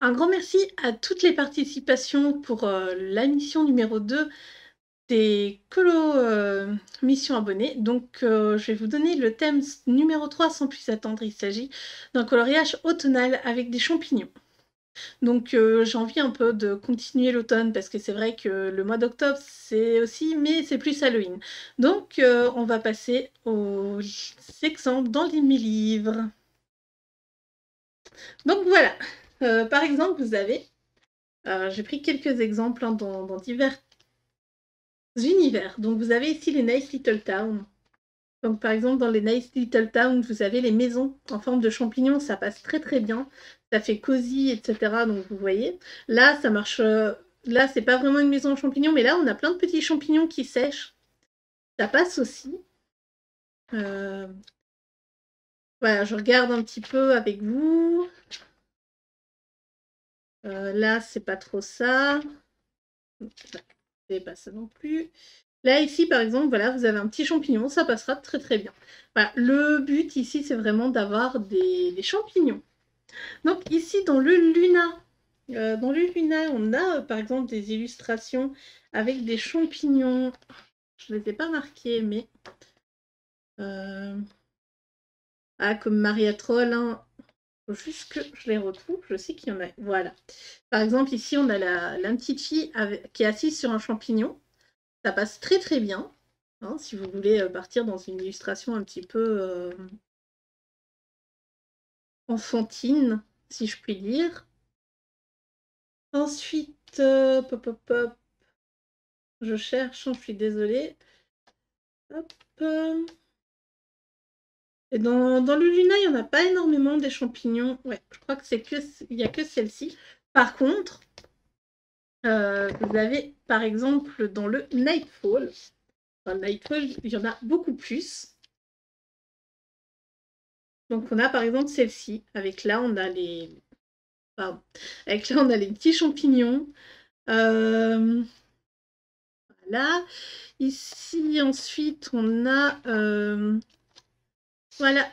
Un grand merci à toutes les participations pour, la mission numéro 2 des missions abonnés. Donc, je vais vous donner le thème numéro 3 sans plus attendre. Il s'agit d'un coloriage automnal avec des champignons. Donc, j'ai envie un peu de continuer l'automne parce que c'est vrai que le mois d'octobre, c'est aussi mais c'est plus Halloween. Donc, on va passer aux exemples dans mes livres. Donc voilà, par exemple, vous avez j'ai pris quelques exemples, hein, dans divers univers. Donc vous avez ici les Nice Little Town. Donc par exemple, dans les Nice Little Town, vous avez les maisons en forme de champignons, ça passe très très bien. Ça fait cosy, et cetera. Donc vous voyez, là ça marche, là c'est pas vraiment une maison en champignons, mais là on a plein de petits champignons qui sèchent. Ça passe aussi. Voilà, je regarde un petit peu avec vous. Là, c'est pas trop ça. C'est pas ça non plus. Là, ici, par exemple, voilà, vous avez un petit champignon, ça passera très très bien. Voilà, le but ici, c'est vraiment d'avoir des champignons. Donc ici, dans le Luna, on a par exemple des illustrations avec des champignons. Je ne les ai pas marqués, mais... Ah, comme Maria Troll, hein. Faut juste que je les retrouve, je sais qu'il y en a. Voilà. Par exemple, ici, on a la petite fille qui est assise sur un champignon. Ça passe très très bien. Hein, si vous voulez partir dans une illustration un petit peu enfantine, si je puis dire. Ensuite, pop, pop, pop, je cherche, hein, je suis désolée. Hop. Et dans le Luna, il n'y en a pas énormément des champignons. Ouais, je crois que il n'y a que celle-ci. Par contre, vous avez par exemple dans le Nightfall. Dans le Nightfall, il y en a beaucoup plus. Donc on a par exemple celle-ci. Avec là, on a les... Pardon. Avec là, on a les petits champignons. Voilà. Ici, ensuite, on a... voilà,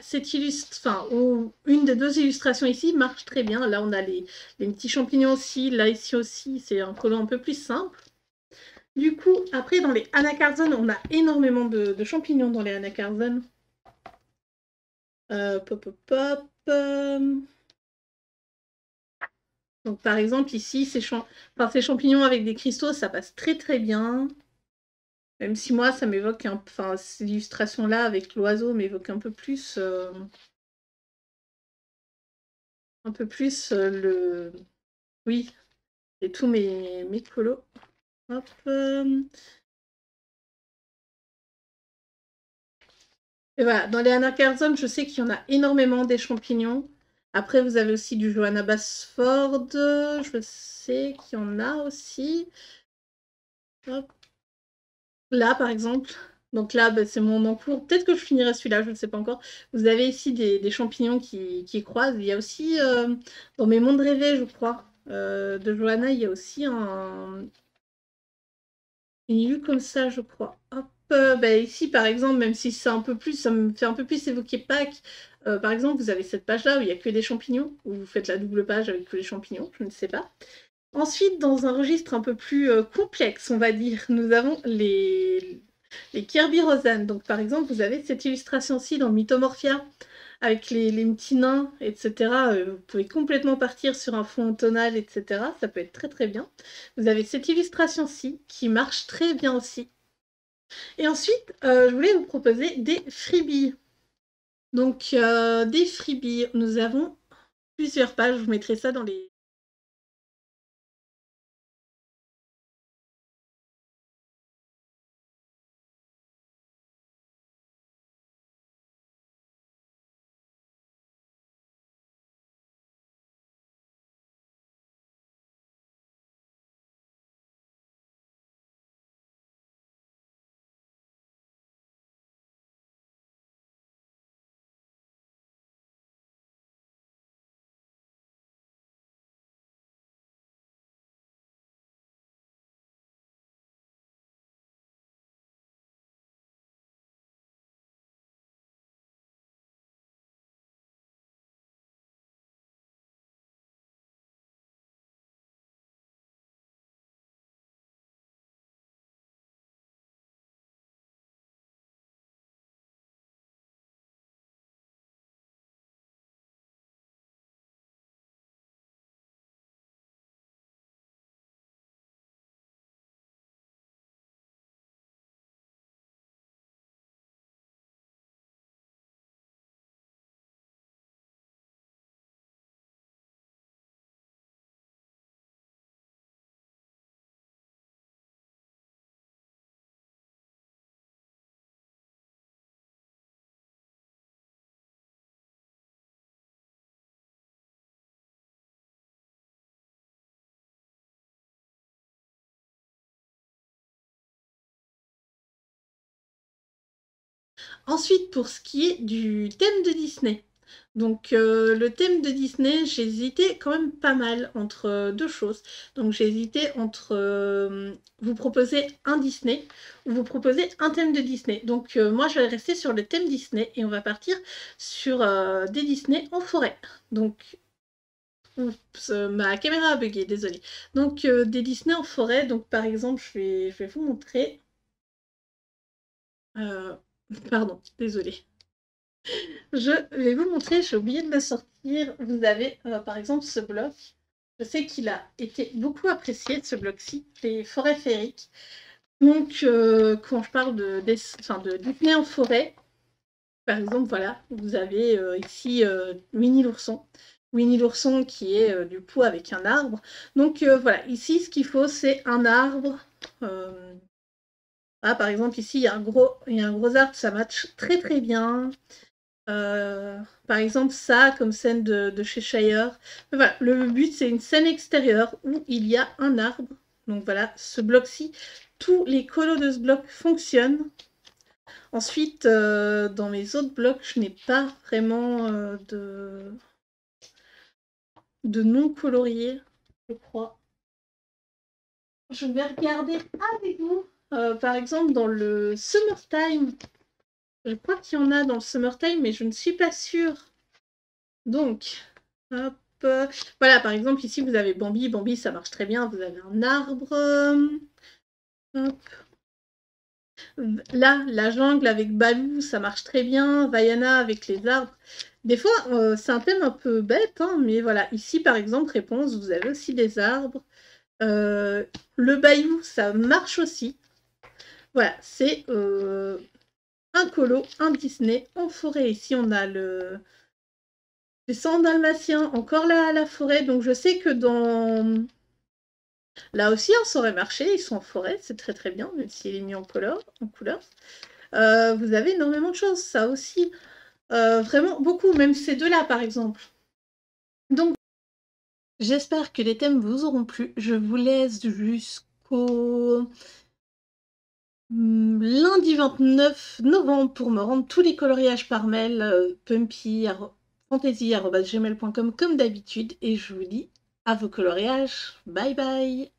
une des deux illustrations ici marche très bien. Là, on a les petits champignons aussi. Là, ici aussi, c'est un collant un peu plus simple. Du coup, après, dans les anacarzones, on a énormément de champignons dans les anacarzones. Pop, pop, pop. Donc, par exemple, ici, ces champignons avec des cristaux, ça passe très très bien. Même si moi, ça m'évoque enfin, cette illustration-là avec l'oiseau m'évoque un peu plus... le... Oui, et tous mes colos. Hop. Et voilà, dans les Anacarzones, je sais qu'il y en a énormément des champignons. Après, vous avez aussi du Johanna Basford. Je sais qu'il y en a aussi. Hop. Là, par exemple. Donc là, bah, c'est mon encours. Peut-être que je finirai celui-là, je ne sais pas encore. Vous avez ici des champignons qui croisent. Il y a aussi, dans mes mondes rêvés, je crois, de Johanna, il y a aussi une illue comme ça, je crois. Hop, bah, ici, par exemple, même si c'est un peu plus, ça me fait un peu plus évoquer Pâques. Par exemple, vous avez cette page-là où il n'y a que des champignons, où vous faites la double page avec que les champignons, je ne sais pas. Ensuite, dans un registre un peu plus complexe, on va dire, nous avons les Kirby Rosen. Donc, par exemple, vous avez cette illustration-ci dans Mythomorphia, avec les petits nains, etc. Vous pouvez complètement partir sur un fond tonal, etc. Ça peut être très très bien. Vous avez cette illustration-ci, qui marche très bien aussi. Et ensuite, je voulais vous proposer des freebies. Donc, des freebies, nous avons plusieurs pages, je vous mettrai ça dans les... Ensuite, pour ce qui est du thème de Disney. Donc le thème de Disney, j'ai hésité quand même pas mal entre deux choses. Donc j'ai hésité entre vous proposer un Disney ou vous proposer un thème de Disney. Donc moi je vais rester sur le thème Disney et on va partir sur des Disney en forêt. Donc oups, ma caméra a bugué, désolée. Donc des Disney en forêt, donc par exemple je vais vous montrer. Euh, Pardon, désolée. Je vais vous montrer, j'ai oublié de le sortir. Vous avez par exemple ce bloc. Je sais qu'il a été beaucoup apprécié, ce bloc-ci, les forêts féeriques. Donc, quand je parle de Disney en forêt, par exemple, voilà, vous avez ici Winnie l'ourson. Winnie l'ourson qui est du coup avec un arbre. Donc voilà, ici ce qu'il faut c'est un arbre. Ah, par exemple ici il y a un gros arbre, ça match très très bien. Par exemple ça comme scène de Cheshire. Mais voilà, le but c'est une scène extérieure où il y a un arbre. Donc voilà, ce bloc-ci, tous les colos de ce bloc fonctionnent. Ensuite, dans mes autres blocs, je n'ai pas vraiment de non coloriés, je crois. Je vais regarder avec vous. Par exemple, dans le Summertime, je crois qu'il y en a dans le Summertime, mais je ne suis pas sûre. Donc, hop. Voilà, par exemple, ici, vous avez Bambi. Bambi, ça marche très bien. Vous avez un arbre. Hop. Là, la jungle avec Balou, ça marche très bien. Vaiana avec les arbres. Des fois, c'est un thème un peu bête, hein, mais voilà. Ici, par exemple, réponse, vous avez aussi des arbres. Le bayou, ça marche aussi. Voilà, c'est un colo, un Disney en forêt. Ici, on a les 100 dalmatiens, encore là à la forêt. Donc, je sais que dans... Là aussi, ça aurait marché. Ils sont en forêt, c'est très très bien, même s'il est mis en couleur. Vous avez énormément de choses, ça aussi. Vraiment beaucoup, même ces deux-là, par exemple. Donc, j'espère que les thèmes vous auront plu. Je vous laisse jusqu'au lundi 29 novembre pour me rendre tous les coloriages par mail, pumpy@fantasy@gmail.com comme d'habitude. Et je vous dis à vos coloriages. Bye bye!